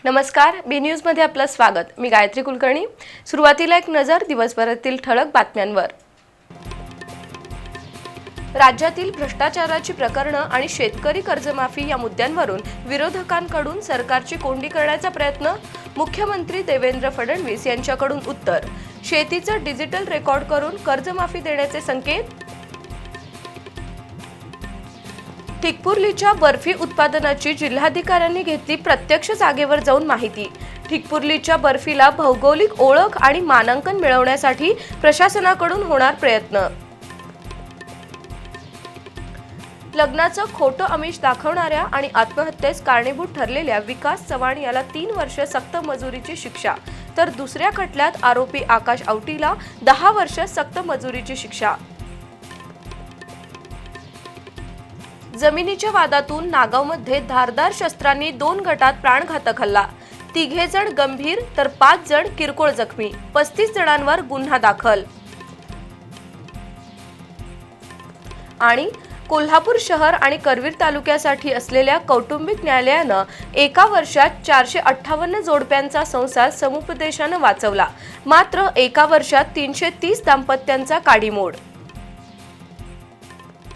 नमस्कार, बी न्यूज मध्ये आपलं स्वागत। मी गायत्री कुलकर्णी। सुरुवातीला एक नजर दिवसभरातील ठळक बातम्यांवर। राज्यातील भ्रष्टाचाराची प्रकरणं आणि शेतकरी कर्जमाफी या मुद्द्यांवरून विरोधकांकडून सरकारची कोंडी करण्याचा प्रयत्न। मुख्यमंत्री देवेंद्र फडणवीस यांच्याकडून उत्तर। शेतीचं डिजिटल रेकॉर्ड करून कर्जमाफी देण्याचे संकेत। ठिकपुर्लीच्या बर्फी उत्पादनाची जिल्हाधिकाऱ्यांनी घेतली प्रत्यक्ष जागेवर जाऊन माहिती। ठिकपुर्लीच्या बर्फीला भौगोलिक ओळख आणि मानांकन मिळवण्यासाठी प्रशासनाकडून होणार प्रयत्न। लग्नाचं खोटं आमिष दाखवणाऱ्या आणि आत्महत्येस कारणीभूत ठरलेल्या विकास चव्हाण याला 3 वर्ष सक्त मजुरीची शिक्षा, तर दुसऱ्या खटल्यात आरोपी आकाश आवटीला 10 वर्ष सक्त मजुरीची शिक्षा। जमिनीच्या वादातून नागावमध्ये धारदार शस्त्रांनी 2 गटात प्राणघातक हल्ला। 3 जण गंभीर तर 5 जण किरकोळ जखमी। 35 जणांवर गुन्हा दाखल। आणि कोल्हापूर शहर आणि करवीर तालुक्यासाठी असलेल्या कौटुंबिक न्यायालयानं 1 वर्षात 458 जोडप्यांचा संसार समुपदेशानं वाचवला। मात्र 1 वर्षात 330 दाम्पत्यांचा काडीमोड।